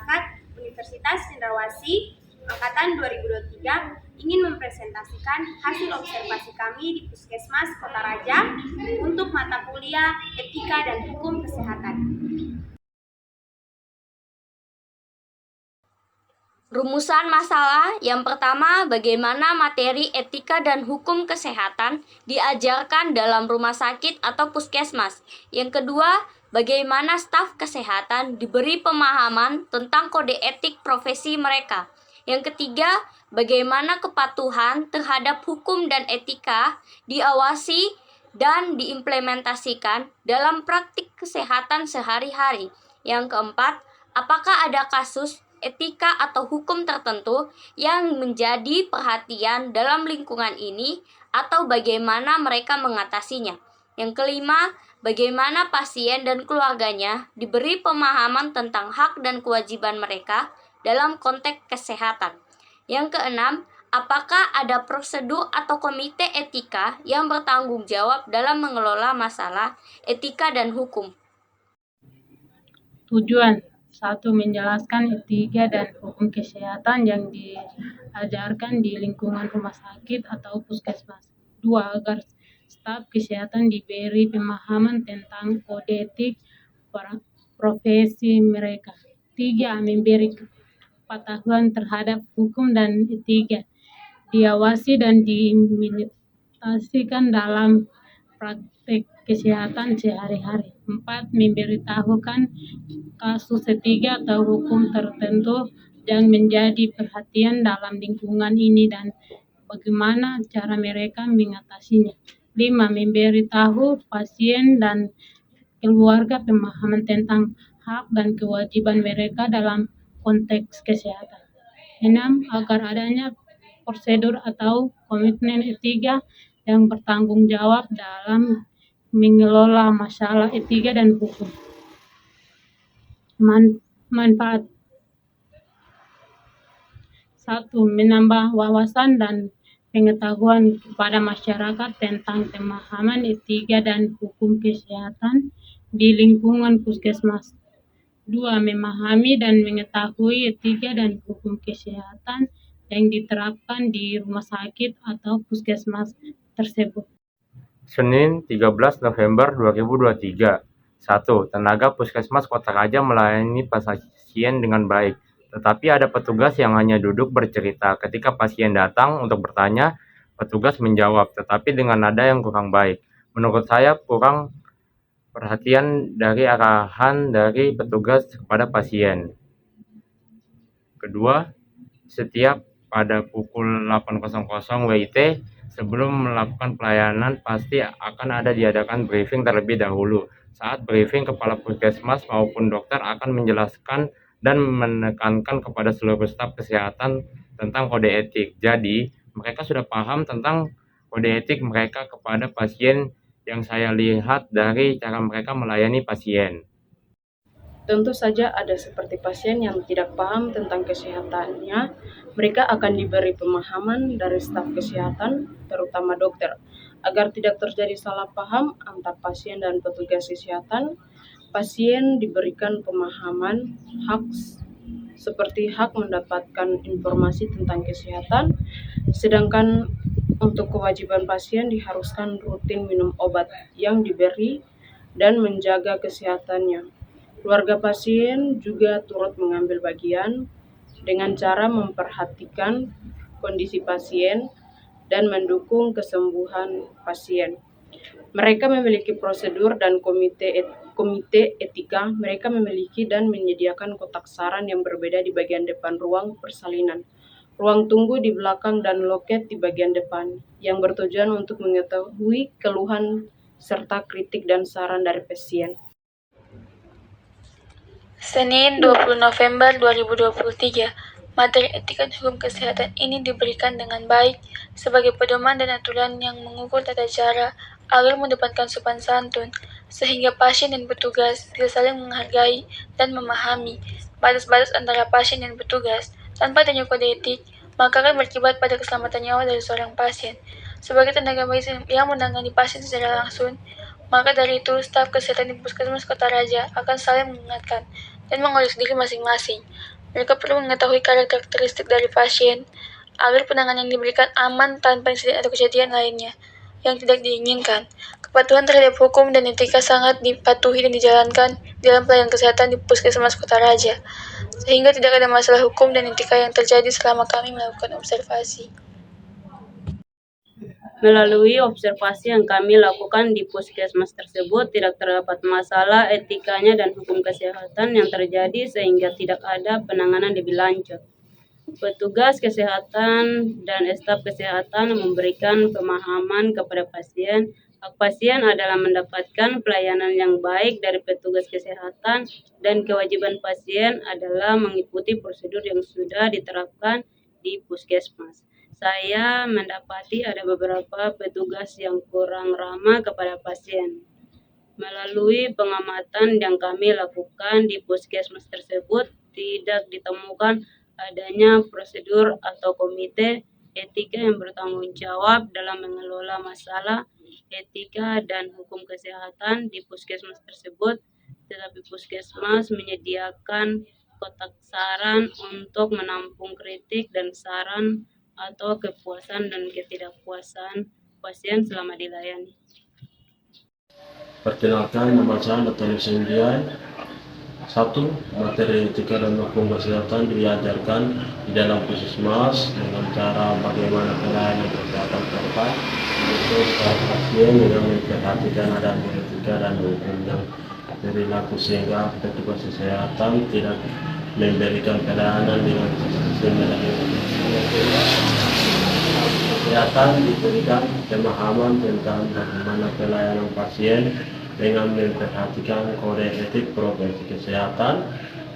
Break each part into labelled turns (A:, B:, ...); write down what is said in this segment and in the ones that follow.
A: Masyarakat Universitas Cendrawasih Angkatan 2023 ingin mempresentasikan hasil observasi kami di Puskesmas Kota Raja untuk mata kuliah Etika dan Hukum Kesehatan.
B: Rumusan masalah yang pertama, bagaimana materi etika dan hukum kesehatan diajarkan dalam rumah sakit atau puskesmas. Yang kedua, bagaimana staf kesehatan diberi pemahaman tentang kode etik profesi mereka. Yang ketiga, bagaimana kepatuhan terhadap hukum dan etika diawasi dan diimplementasikan dalam praktik kesehatan sehari-hari. Yang keempat, apakah ada kasus etika atau hukum tertentu yang menjadi perhatian dalam lingkungan ini atau bagaimana mereka mengatasinya. Yang kelima, bagaimana pasien dan keluarganya diberi pemahaman tentang hak dan kewajiban mereka dalam konteks kesehatan. Yang keenam, apakah ada prosedur atau komite etika yang bertanggung jawab dalam mengelola masalah etika dan hukum.
C: Tujuan 1. Menjelaskan etika dan hukum kesehatan yang diajarkan di lingkungan rumah sakit atau puskesmas. 2. Agar staf kesehatan diberi pemahaman tentang kode etik profesi mereka. 3. Memberi kepatuhan terhadap hukum dan etika, diawasi dan diimplementasikan dalam praktek kesehatan sehari-hari. 4. Memberitahukan kasus etika atau hukum tertentu yang menjadi perhatian dalam lingkungan ini dan bagaimana cara mereka mengatasinya. 5. Memberitahu pasien dan keluarga pemahaman tentang hak dan kewajiban mereka dalam konteks kesehatan. 6. Agar adanya prosedur atau komitmen etika yang bertanggung jawab dalam mengelola masalah etika dan hukum. Manfaat 1. Menambah wawasan dan pengetahuan kepada masyarakat tentang pemahaman etika dan hukum kesehatan di lingkungan puskesmas. 2. Memahami dan mengetahui etika dan hukum kesehatan yang diterapkan di rumah sakit atau puskesmas tersebut.
D: Senin 13 November 2023. 1. Tenaga Puskesmas Kota Raja melayani pasien dengan baik, tetapi ada petugas yang hanya duduk bercerita. Ketika pasien datang untuk bertanya, petugas menjawab, tetapi dengan nada yang kurang baik. Menurut saya kurang perhatian dari arahan dari petugas kepada pasien. Kedua, setiap pada pukul 8.00 WIT, sebelum melakukan pelayanan pasti akan ada diadakan briefing terlebih dahulu. Saat briefing, kepala puskesmas maupun dokter akan menjelaskan dan menekankan kepada seluruh staf kesehatan tentang kode etik. Jadi, mereka sudah paham tentang kode etik mereka kepada pasien yang saya lihat dari cara mereka melayani pasien.
E: Tentu saja ada seperti pasien yang tidak paham tentang kesehatannya, mereka akan diberi pemahaman dari staf kesehatan, terutama dokter, agar tidak terjadi salah paham antar pasien dan petugas kesehatan. Pasien diberikan pemahaman hak seperti hak mendapatkan informasi tentang kesehatan, sedangkan untuk kewajiban pasien diharuskan rutin minum obat yang diberi dan menjaga kesehatannya. Keluarga pasien juga turut mengambil bagian dengan cara memperhatikan kondisi pasien dan mendukung kesembuhan pasien. Mereka memiliki prosedur dan komite etika. Mereka memiliki dan menyediakan kotak saran yang berbeda di bagian depan ruang persalinan, ruang tunggu di belakang, dan loket di bagian depan, yang bertujuan untuk mengetahui keluhan serta kritik dan saran dari pasien.
F: Senin 20 November 2023. Materi etika dan hukum kesehatan ini diberikan dengan baik sebagai pedoman dan aturan yang mengukur tata cara agar mendepankan sopan santun, sehingga pasien dan petugas bisa saling menghargai dan memahami batas-batas antara pasien dan petugas. Tanpa adanya kode etik, maka akan berakibat pada keselamatan nyawa dari seorang pasien. Sebagai tenaga medis yang menangani pasien secara langsung, maka dari itu, staf kesehatan di Puskesmas Kota Raja akan saling mengingatkan dan mengurus diri masing-masing. Mereka perlu mengetahui karakteristik dari pasien agar penanganan yang diberikan aman tanpa insiden atau kejadian lainnya yang tidak diinginkan. Kepatuhan terhadap hukum dan etika sangat dipatuhi dan dijalankan dalam pelayanan kesehatan di Puskesmas Kota Raja, sehingga tidak ada masalah hukum dan etika yang terjadi selama kami melakukan observasi.
E: Melalui observasi yang kami lakukan di puskesmas tersebut, tidak terdapat masalah etikanya dan hukum kesehatan yang terjadi sehingga tidak ada penanganan lebih lanjut. Petugas kesehatan dan staf kesehatan memberikan pemahaman kepada pasien. Hak pasien adalah mendapatkan pelayanan yang baik dari petugas kesehatan dan kewajiban pasien adalah mengikuti prosedur yang sudah diterapkan di puskesmas. Saya mendapati ada beberapa petugas yang kurang ramah kepada pasien. Melalui pengamatan yang kami lakukan di puskesmas tersebut, tidak ditemukan adanya prosedur atau komite etika yang bertanggung jawab dalam mengelola masalah etika dan hukum kesehatan di puskesmas tersebut, tetapi puskesmas menyediakan kotak saran untuk menampung kritik dan saran atau kepuasan dan ketidakpuasan pasien selama dilayani.
G: Perkenalkan, nama saya Nathalie Sendian. 1. Materi etika dan hukum kesehatan diajarkan di dalam puskesmas dengan cara bagaimana pelayanan kesehatan terbaik untuk pasien yang memperhatikan adanya etika dan hukum yang berlaku sehingga petugas kesehatan tidak memberikan pelayanan dengan sembarangan. Kesehatan diberikan pemahaman tentang bagaimana pelayanan pasien dengan memperhatikan kode etik profesi kesehatan.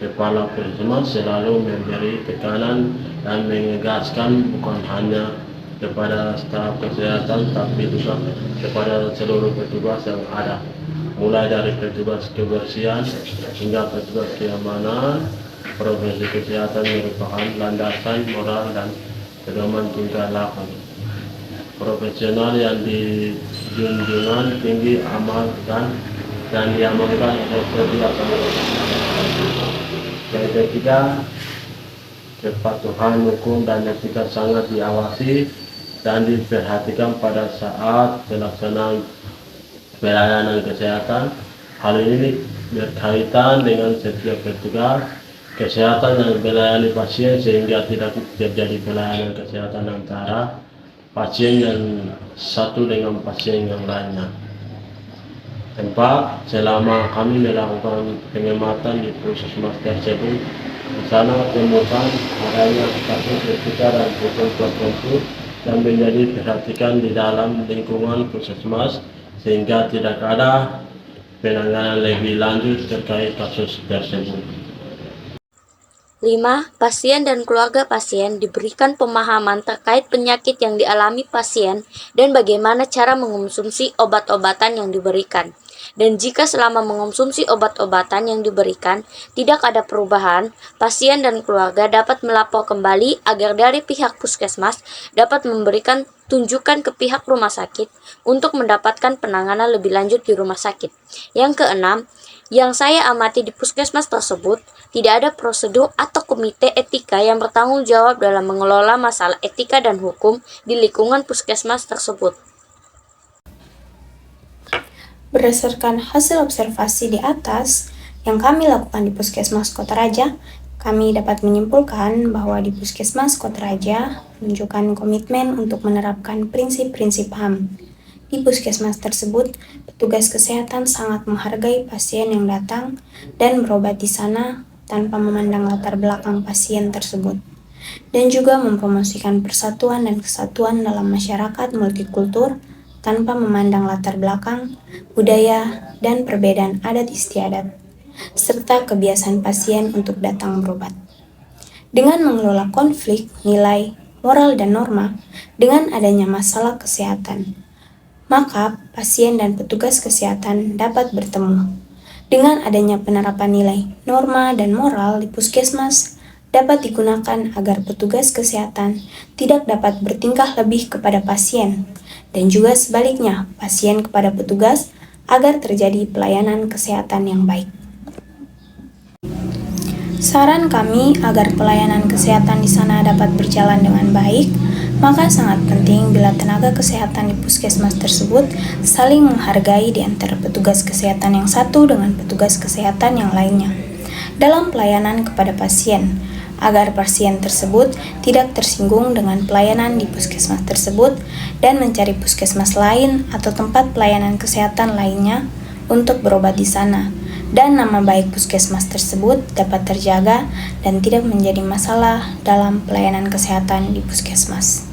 G: Kepala puskesmas selalu memberi tekanan dan menegaskan bukan hanya kepada staf kesehatan tapi juga kepada seluruh petugas yang ada, mulai dari petugas kebersihan hingga petugas keamanan. Profesi kesehatan merupakan landasan moral dan pedoman tingkah laku profesional yang dijunjungan tinggi, amalkan dan diamalkan oleh setiap anggota. Yang ketiga, kepatuhan hukum dan etika sangat diawasi dan diperhatikan pada saat pelaksanaan pelayanan kesehatan. Hal ini berkaitan dengan setiap petugas kesehatan yang melayani pasien sehingga tidak terjadi pelayanan kesehatan antara pasien yang satu dengan pasien yang lainnya. 4. Selama kami melakukan pengamatan di puskesmas tersebut, di sana temukan adanya kasus etika dan hukum tertentu yang menjadi perhatikan di dalam lingkungan puskesmas sehingga tidak ada penanganan lebih lanjut terkait kasus tersebut.
B: 5. Pasien dan keluarga pasien diberikan pemahaman terkait penyakit yang dialami pasien dan bagaimana cara mengonsumsi obat-obatan yang diberikan. Dan jika selama mengonsumsi obat-obatan yang diberikan tidak ada perubahan, pasien dan keluarga dapat melapor kembali agar dari pihak puskesmas dapat memberikan tunjukan ke pihak rumah sakit untuk mendapatkan penanganan lebih lanjut di rumah sakit. Yang keenam, yang saya amati di puskesmas tersebut, tidak ada prosedur atau komite etika yang bertanggung jawab dalam mengelola masalah etika dan hukum di lingkungan puskesmas tersebut.
A: Berdasarkan hasil observasi di atas yang kami lakukan di Puskesmas Kota Raja, kami dapat menyimpulkan bahwa di Puskesmas Kota Raja menunjukkan komitmen untuk menerapkan prinsip-prinsip HAM. Di puskesmas tersebut, petugas kesehatan sangat menghargai pasien yang datang dan berobat di sana tanpa memandang latar belakang pasien tersebut, dan juga mempromosikan persatuan dan kesatuan dalam masyarakat multikultur tanpa memandang latar belakang, budaya, dan perbedaan adat istiadat, serta kebiasaan pasien untuk datang berobat. Dengan mengelola konflik, nilai, moral, dan norma dengan adanya masalah kesehatan, maka pasien dan petugas kesehatan dapat bertemu. Dengan adanya penerapan nilai, norma, dan moral di puskesmas dapat digunakan agar petugas kesehatan tidak dapat bertingkah lebih kepada pasien, dan juga sebaliknya pasien kepada petugas agar terjadi pelayanan kesehatan yang baik.
H: Saran kami agar pelayanan kesehatan di sana dapat berjalan dengan baik, maka sangat penting bila tenaga kesehatan di puskesmas tersebut saling menghargai di antara petugas kesehatan yang satu dengan petugas kesehatan yang lainnya dalam pelayanan kepada pasien, agar pasien tersebut tidak tersinggung dengan pelayanan di puskesmas tersebut dan mencari puskesmas lain atau tempat pelayanan kesehatan lainnya untuk berobat di sana, dan nama baik puskesmas tersebut dapat terjaga dan tidak menjadi masalah dalam pelayanan kesehatan di puskesmas.